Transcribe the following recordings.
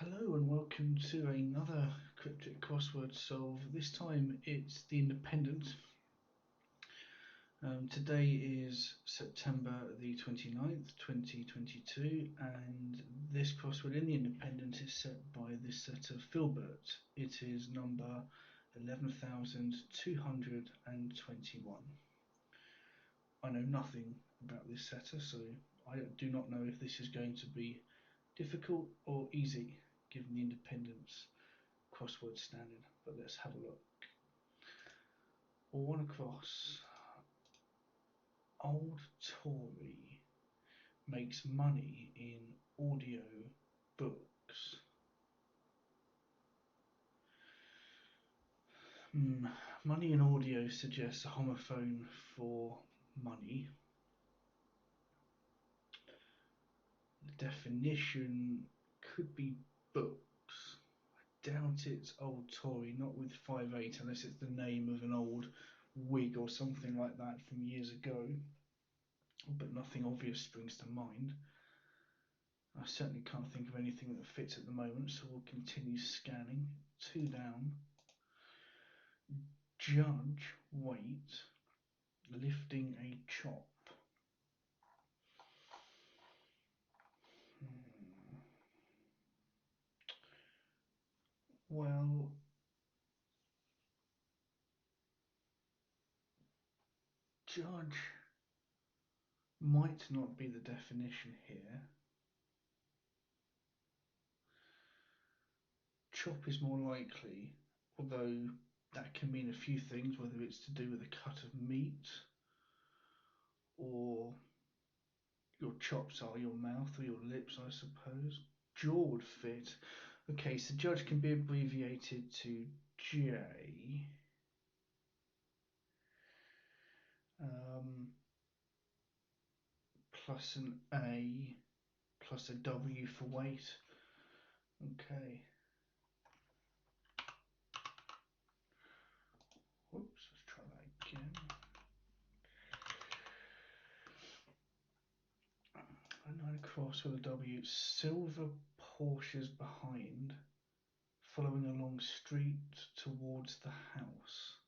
Hello and welcome to another cryptic crossword solve. This time it's the Independent. Today is September the 29th, 2022, and this crossword in the Independent is set by this setter Filbert. It is number 11,221. I know nothing about this setter, so I do not know if this is going to be difficult or easy given the Independence crossword standard, but let's have a look. All across, old Tory makes money in audio books. Money in audio suggests a homophone for money. The definition could be books. I doubt it's old Tory, not with 5'8", unless it's the name of an old wig or something like that from years ago. But nothing obvious springs to mind. I certainly can't think of anything that fits at the moment, so we'll continue scanning. 2 down. Judge, wait, lifting a chop. Well, judge might not be the definition here. Chop is more likely, although that can mean a few things, whether it's to do with a cut of meat or your chops are your mouth or your lips, I suppose. Jaw would fit. Okay, so judge can be abbreviated to J. Plus an A plus a W for weight. Okay. Whoops, let's try that again. A 9 across with a W. Silver Porsches behind, following along street towards the house.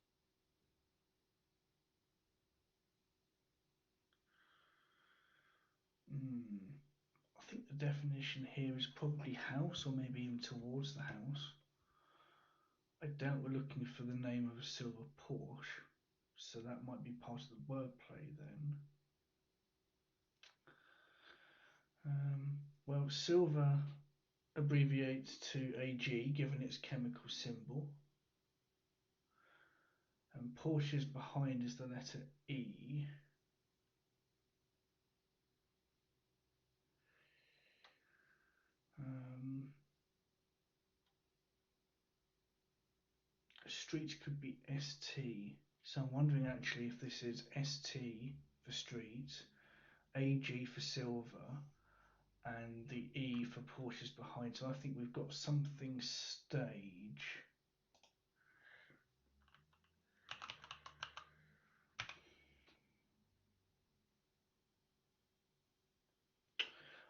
I think the definition here is probably house, or maybe even towards the house. I doubt we're looking for the name of a silver Porsche, so that might be part of the wordplay then. Well, silver abbreviates to AG given its chemical symbol, and Porsche's behind is the letter E. Street could be ST, so I'm wondering actually if this is ST for street, AG for silver, and the E for Porsche's behind. So I think we've got something stage.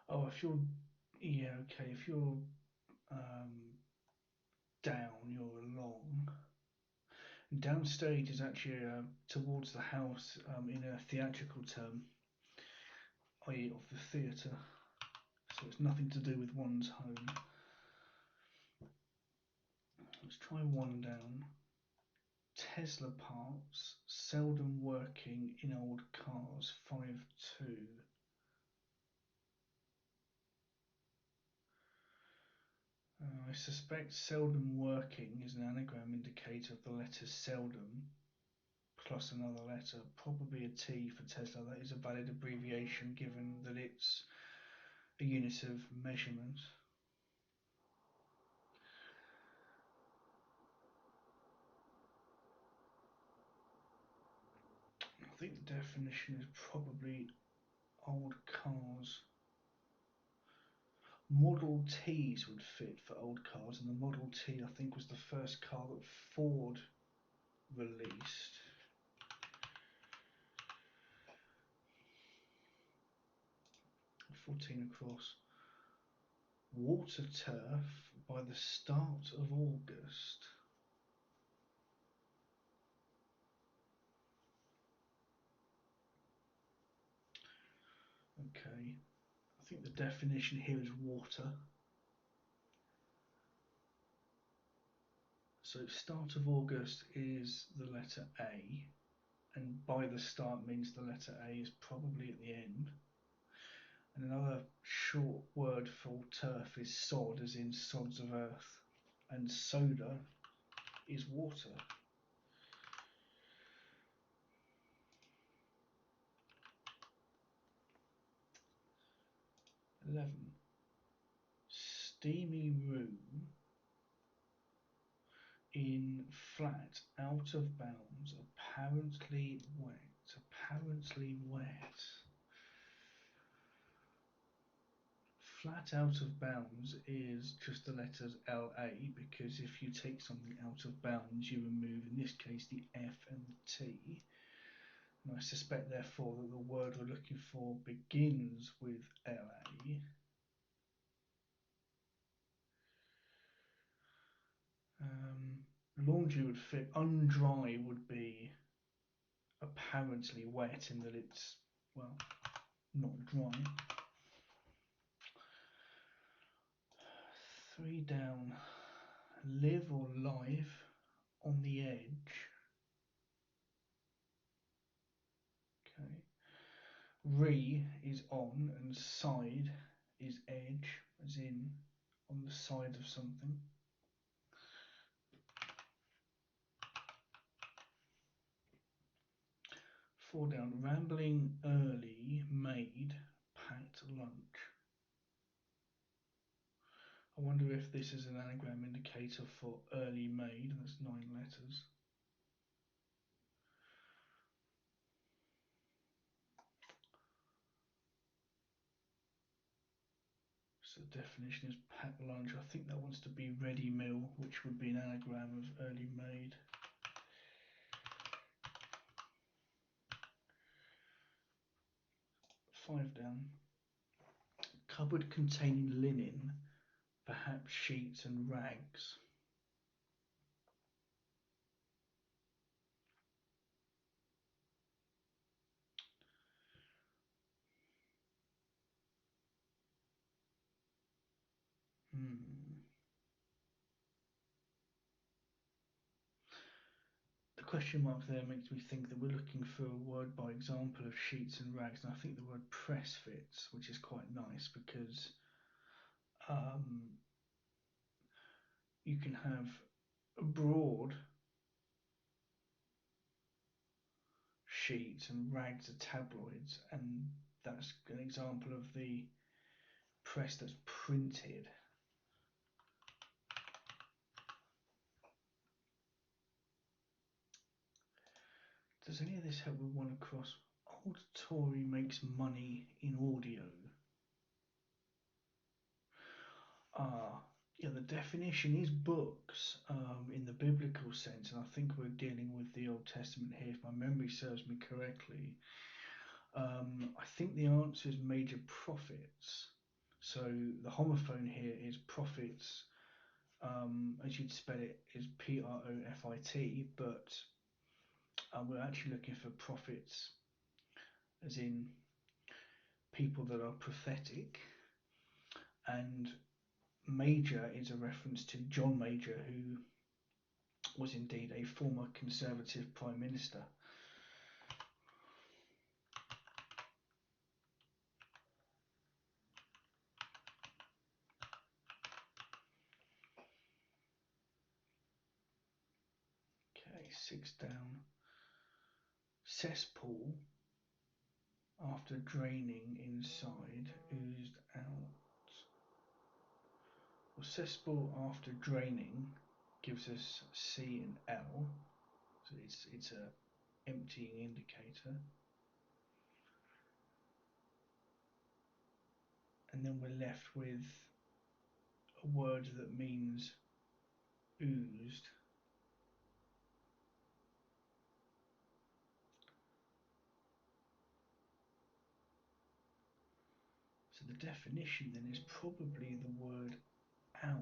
Oh, if you're, yeah, okay, if you're down, you're along. Downstage is actually towards the house in a theatrical term, i.e. of the theatre, so it's nothing to do with one's home. Let's try 1 down. Tesla parts seldom working in old cars, 5-2. I suspect seldom working is an anagram indicator of the letter seldom plus another letter, probably a T for Tesla. That is a valid abbreviation given that it's a unit of measurement. I think the definition is probably old cars. Model Ts would fit for old cars, and the Model T I think was the first car that Ford released. "14 across. Water turf by the start of August. Okay, I think the definition here is water. So start of August is the letter A, and by the start means the letter A is probably at the end. And another short word for turf is sod, as in sods of earth, and soda is water. 11. Steamy room in flat, out of bounds, apparently wet. Apparently wet. Flat out of bounds is just the letters LA, because if you take something out of bounds, you remove, in this case, the F and the T. And I suspect, therefore, that the word we're looking for begins with LA. Laundry would fit. Undry would be apparently wet in that it's, well, not dry. 3 down. Live or live on the edge. Okay. Re is on and side is edge, as in on the side of something. 4 down. Rambling early made packed lunch. I wonder if this is an anagram indicator for early made, and that's 9 letters. So the definition is packed lunch. I think that wants to be ready meal, which would be an anagram of early made. 5 down. Cupboard containing linen, perhaps sheets and rags. The question mark there makes me think that we're looking for a word by example of sheets and rags, and I think the word press fits, which is quite nice because you can have broad sheets and rags are tabloids, and that's an example of the press that's printed. Does any of this help with one across? Auditory makes money in audio. Yeah, the definition is books in the biblical sense, and I think we're dealing with the Old Testament here, if my memory serves me correctly. I think the answer is major profits. So the homophone here is profits, as you'd spell it, is Profit, but we're actually looking for profits as in people that are prophetic, and Major is a reference to John Major, who was indeed a former Conservative Prime Minister. Okay, 6 down. Cesspool, after draining inside, oozed out. Well, cesspool after draining gives us C and L, so it's a emptying indicator. And then we're left with a word that means oozed. So the definition then is probably the word out.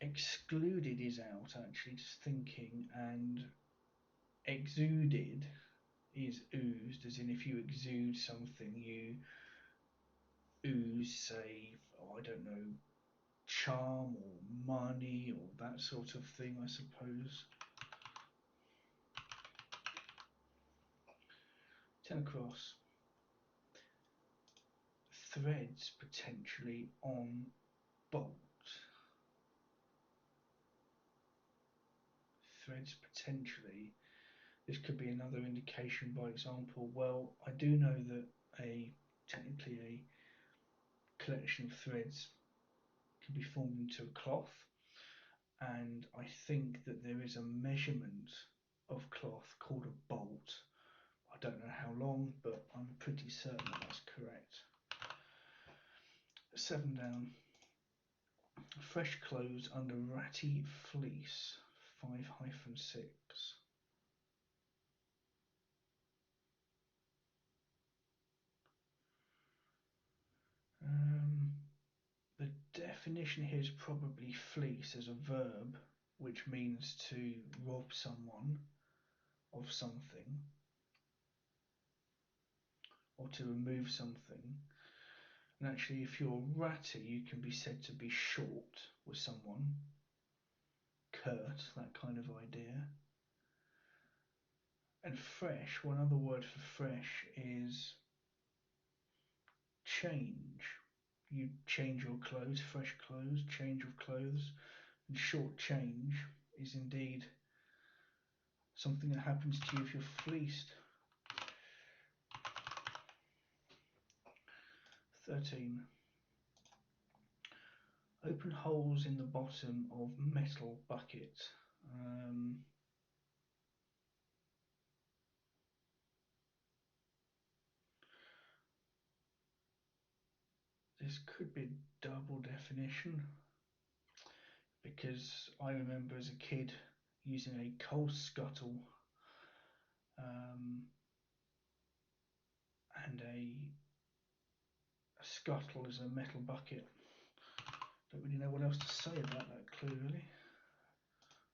Excluded is out actually, just thinking, and exuded is oozed, as in if you exude something, you ooze, say, oh, I don't know, charm or money or that sort of thing, I suppose. 10 across. Threads potentially on bolt. Threads potentially. This could be another indication, by example. Well, I do know that technically a collection of threads can be formed into a cloth, and I think that there is a measurement of cloth called a bolt. I don't know how long, but I'm pretty certain that that's correct. 7 down. Fresh clothes under ratty fleece. 5-6. The definition here is probably fleece as a verb, which means to rob someone of something or to remove something. And actually, if you're ratty, you can be said to be short with someone, curt, that kind of idea. And fresh, one other word for fresh is change. You change your clothes, fresh clothes, change of clothes, and short change is indeed something that happens to you if you're fleeced. 13. Open holes in the bottom of metal bucket. This could be a double definition, because I remember as a kid using a coal scuttle and a scuttle is a metal bucket. Don't really know what else to say about that clue, really.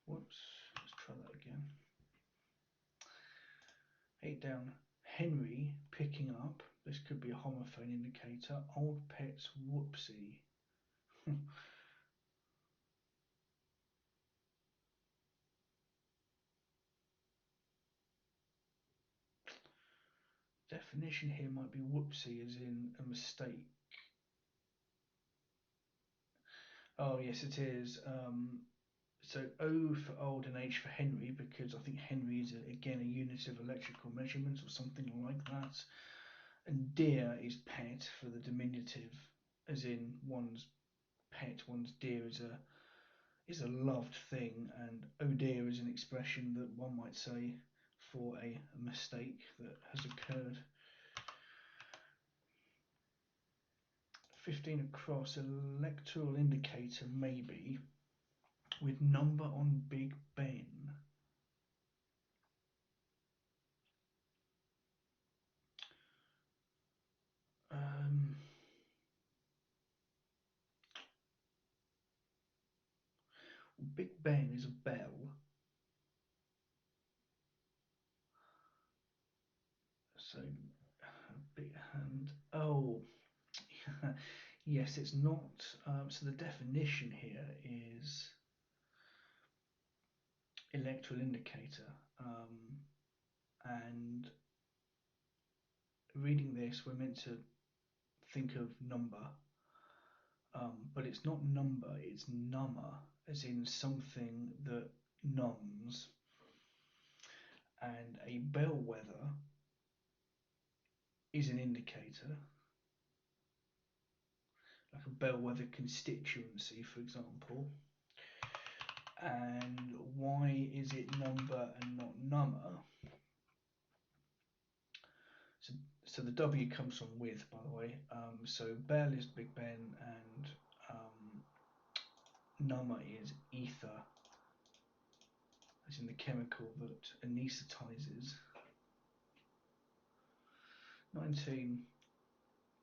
Whoops, let's try that again. 8 down. Henry picking up. This could be a homophone indicator. Old pet's whoopsie. Definition here might be whoopsie as in a mistake. Oh yes, it is. So O for old and H for Henry, because I think Henry is again a unit of electrical measurement or something like that. And dear is pet for the diminutive, as in one's pet, one's dear is a loved thing, and oh dear is an expression that one might say for a mistake that has occurred. 15 across. Electoral indicator maybe, with number on Big Ben. Big Ben is a bell. So, big hand. Oh, yes, it's not. So the definition here is electoral indicator. And reading this, we're meant to think of number. But it's not number, it's number, as in something that numbs. And a bellwether is an indicator, like a bellwether constituency, for example. And why is it number and not number? So the W comes from with, by the way. So bell is Big Ben, and number is ether. using the chemical that anaesthetizes. 19.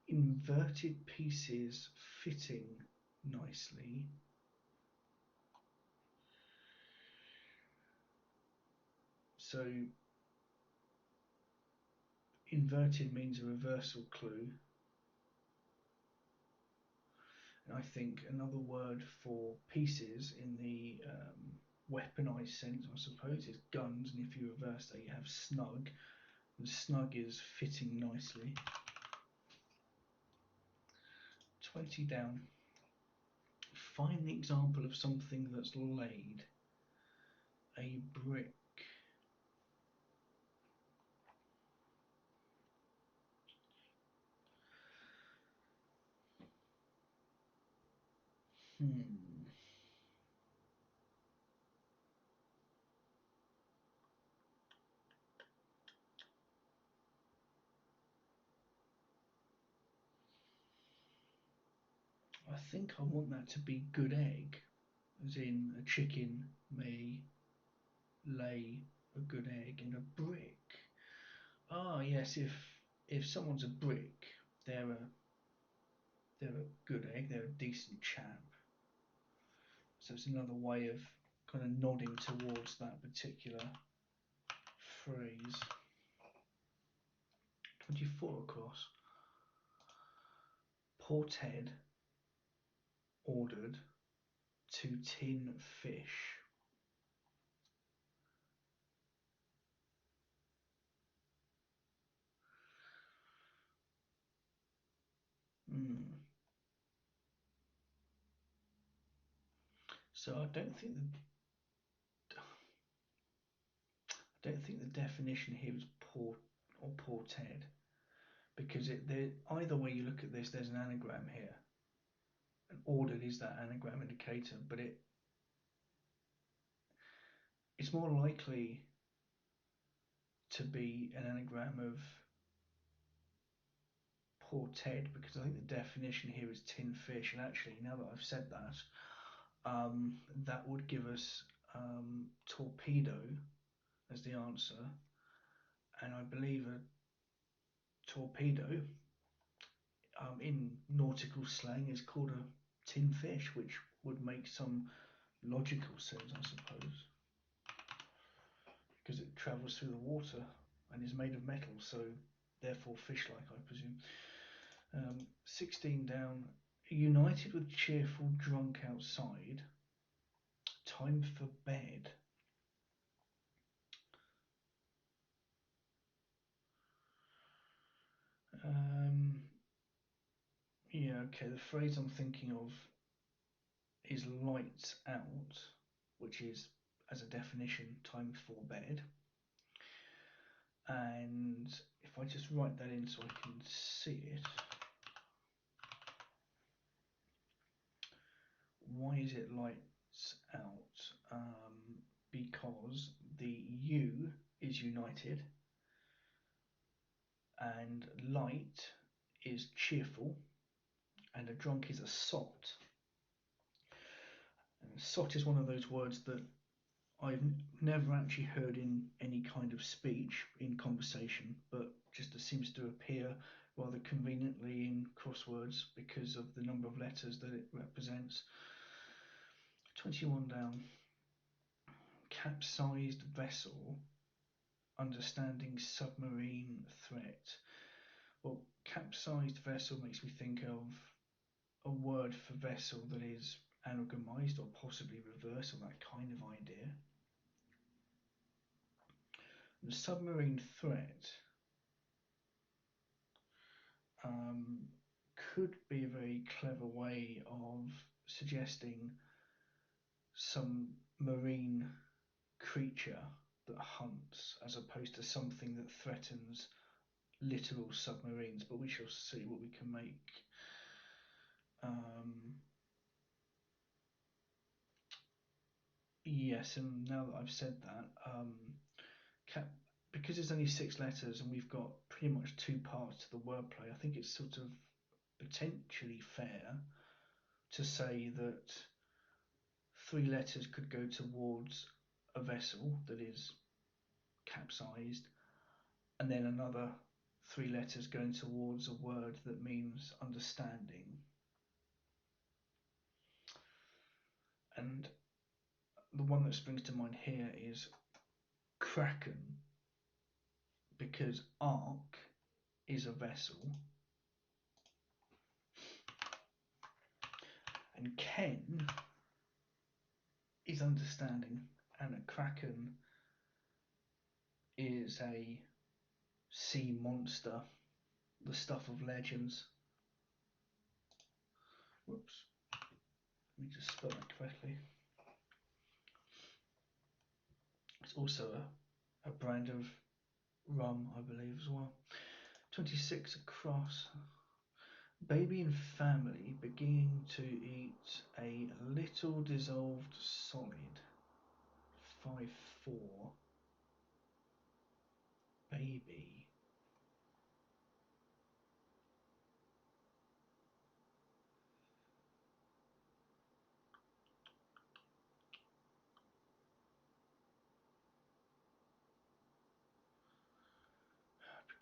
Inverted pieces fitting nicely. So inverted means a reversal clue. And I think another word for pieces in the weaponized sense, I suppose, is guns. And if you reverse that, you have snug. And snug is fitting nicely. 20 down. Find the example of something that's laid. A brick. I think I want that to be good egg, as in a chicken may lay a good egg, and a brick. Ah, yes, if someone's a brick, they're a good egg, they're a decent chap. So it's another way of kind of nodding towards that particular phrase. 24 across. Porthead ordered to tin fish. So I don't think the definition here is port or porthead, because either way you look at this, there's an anagram here. And ordered is that anagram indicator, but it's more likely to be an anagram of porthead, because I think the definition here is tin fish. And actually, now that I've said that, that would give us torpedo as the answer, and I believe a torpedo in nautical slang is called a tin fish, which would make some logical sense, I suppose, because it travels through the water and is made of metal, so therefore fish-like, I presume. 16 down. United with cheerful drunk outside. Time for bed. Yeah, okay, the phrase I'm thinking of is lights out, which is, as a definition, time for bed. And if I just write that in so I can see it. Why is it lights out? Because the U is united and light is cheerful and a drunk is a sot. And sot is one of those words that I've never actually heard in any kind of speech, in conversation, but just seems to appear rather conveniently in crosswords because of the number of letters that it represents. 21 down. Capsized vessel, understanding submarine threat. Well, capsized vessel makes me think of a word for vessel that is anagramized or possibly reversed, or that kind of idea. The submarine threat could be a very clever way of suggesting some marine creature that hunts, as opposed to something that threatens literal submarines, but we shall see what we can make. Yes, and now that I've said that, because there's only 6 letters and we've got pretty much 2 parts to the wordplay, I think it's sort of potentially fair to say that 3 letters could go towards a vessel that is capsized, and then another 3 letters going towards a word that means understanding. And the one that springs to mind here is Kraken, because Ark is a vessel, and Ken is understanding, and a Kraken is a sea monster, the stuff of legends. Whoops, let me just spell that correctly. It's also a brand of rum, I believe, as well. 26 across. Baby and family beginning to eat a little dissolved solid. 5-4. Baby.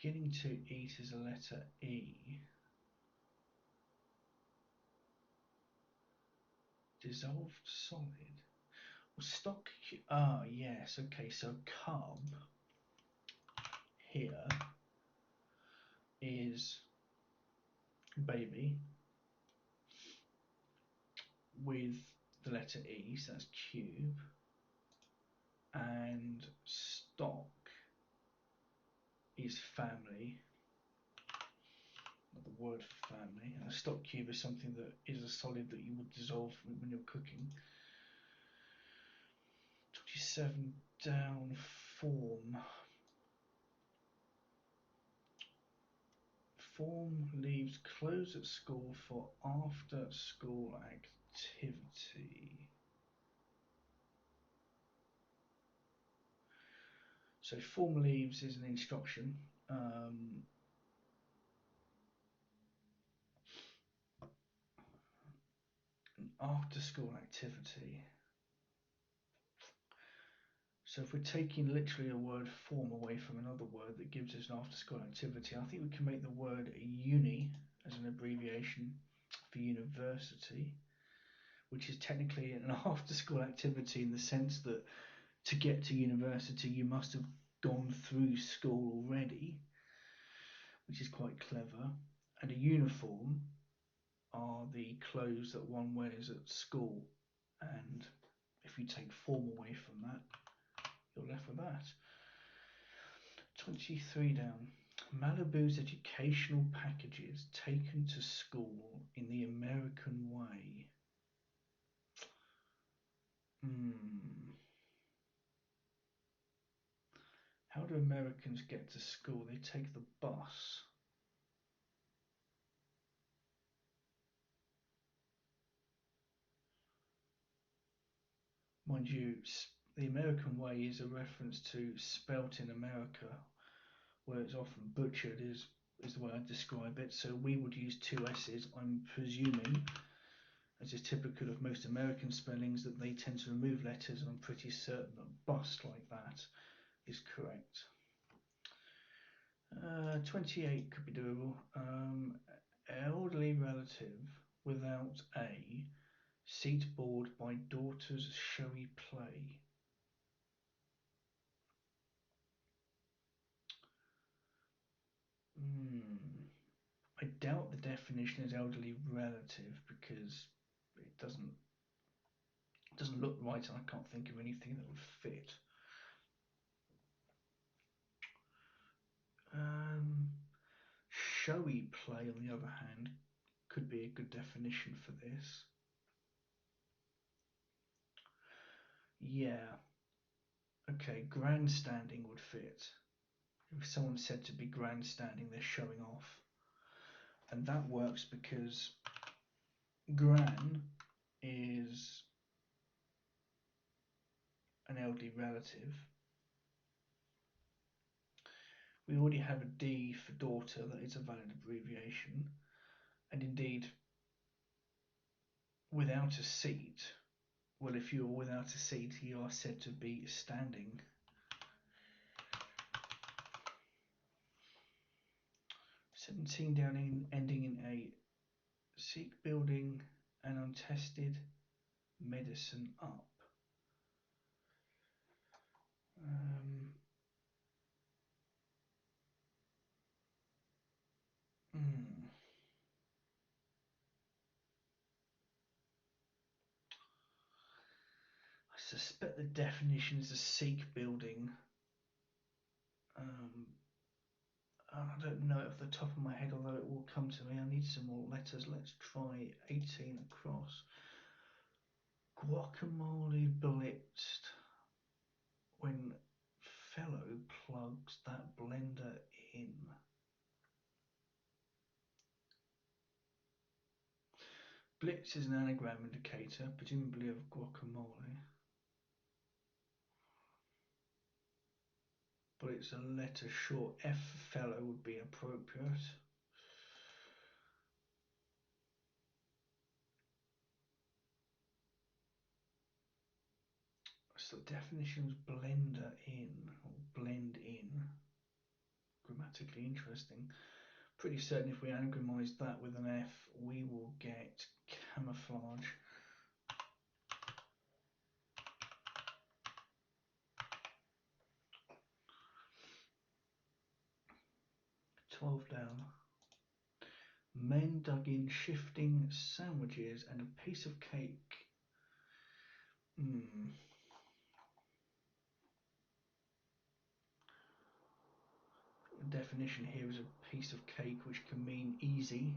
Beginning to eat is a letter E. Dissolved solid. Well, stock. Ah, yes. Okay, so cub here is baby with the letter E, so that's cube, and stock is family, not the word family, and a stock cube is something that is a solid that you would dissolve when you're cooking. 27 down, form. Form leaves clothes at school for after school activity. So form leaves is an instruction. After school activity. So if we're taking literally a word form away from another word that gives us an after school activity, I think we can make the word uni as an abbreviation for university, which is technically an after school activity in the sense that to get to university you must have gone through school already, which is quite clever. And a uniform are the clothes that one wears at school, and if you take form away from that, you're left with that. 23 down. Malibu's educational packages taken to school in the American way. How do Americans get to school? They take the bus. Mind you, the American way is a reference to spelt in America, where it's often butchered is the way I describe it. So we would use 2 S's, I'm presuming, as is typical of most American spellings, that they tend to remove letters, and I'm pretty certain that bust like that is correct. 28 could be doable. Elderly relative without a seat bored by daughter's showy play. I doubt the definition is elderly relative because it doesn't look right, and I can't think of anything that would fit. Showy play, on the other hand, could be a good definition for this. Yeah. Okay, grandstanding would fit. If someone's said to be grandstanding, they're showing off. And that works because gran is an elderly relative. We already have a D for daughter, that is a valid abbreviation. And indeed, without a seat, Well, if you are without a seat, you are said to be standing. "17 down in, ending in a Sikh building and untested medicine up." Um, hmm. I suspect the definition is a Sikh building. I don't know it off the top of my head, although it will come to me. I need some more letters. Let's try 18 across. Guacamole blitzed when fellow plugs that blender in. Blitz is an anagram indicator, presumably of guacamole. But it's a letter short. F for fellow would be appropriate. So the definition was blender in, or blend in. Grammatically interesting. Pretty certain if we anagramize that with an F, we will get camouflage. 12 down. Men dug in shifting sandwiches and a piece of cake. The definition here is a piece of cake, which can mean easy.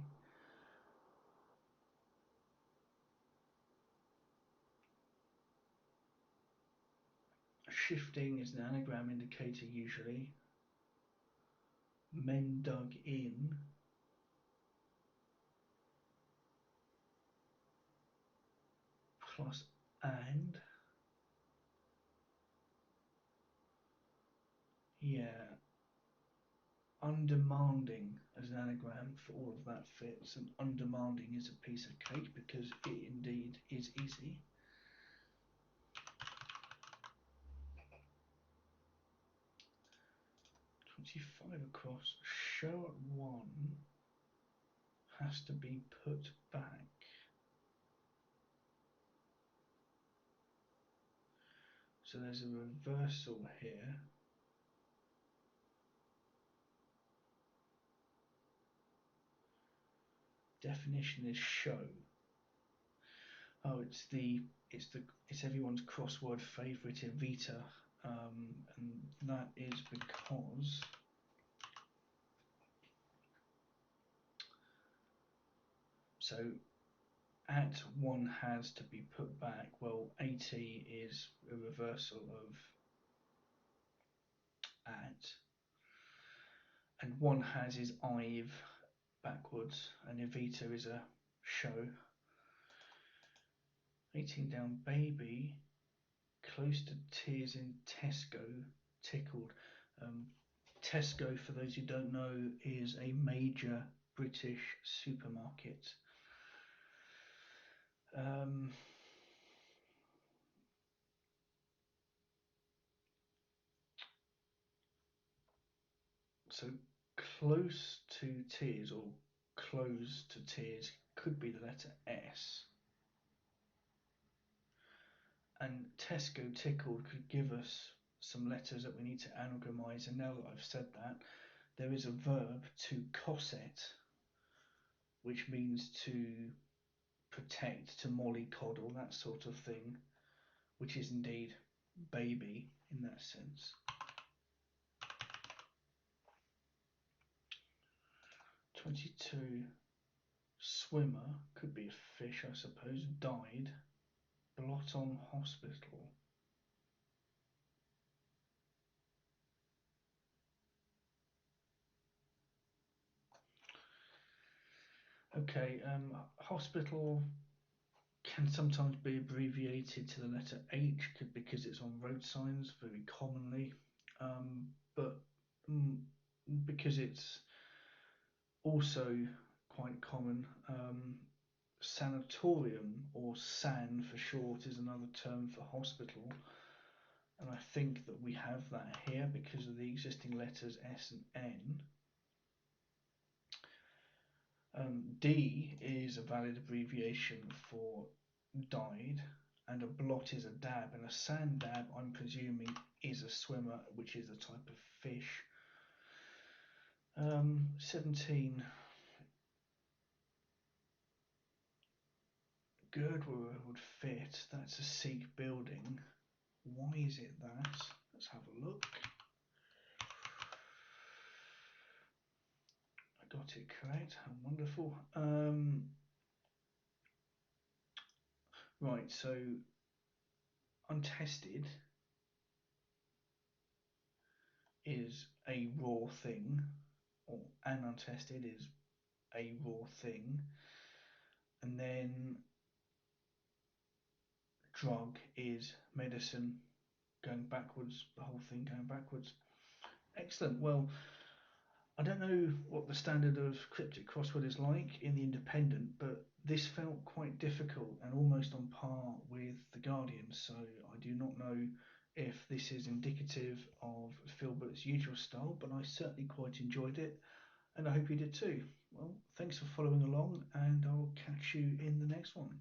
Shifting is an anagram indicator usually. Men dug in. Plus and. Yeah. Undemanding as an anagram for all of that fits, and undemanding is a piece of cake because it indeed is easy. "25 across. Show at 1 has to be put back." So there's a reversal here. Definition is show. Oh, it's everyone's crossword favourite, Evita, and that is because so at 1 has to be put back. Well, 80 is a reversal of at, and 1 has is I've backwards, and Evita is a show. 18 down. Baby close to tears in Tesco tickled. Tesco, for those who don't know, is a major British supermarket. So close to tears or close to tears could be the letter S. And Tesco tickled could give us some letters that we need to anagramize. And now that I've said that, there is a verb to cosset, which means to protect, to mollycoddle, that sort of thing, which is indeed baby in that sense. 22. Swimmer, could be a fish I suppose, died. Blot on hospital. Okay, hospital can sometimes be abbreviated to the letter H because it's on road signs very commonly, but because it's also quite common, sanatorium, or SAN for short, is another term for hospital. And I think that we have that here because of the existing letters S and N. D is a valid abbreviation for died, and a blot is a dab, and a sand dab, I'm presuming, is a swimmer, which is a type of fish. 17. Girdwood would fit. That's a Sikh building. Why is it that? Let's have a look. I got it correct. How wonderful. Right, so untested is a raw thing, or an untested is a raw thing, and then drug is medicine, going backwards, the whole thing going backwards. Excellent. Well, I don't know what the standard of cryptic crossword is like in the Independent, but this felt quite difficult and almost on par with the Guardian, so I do not know if this is indicative of Filbert's usual style, but I certainly quite enjoyed it, and I hope you did too. Well, thanks for following along, and I'll catch you in the next one.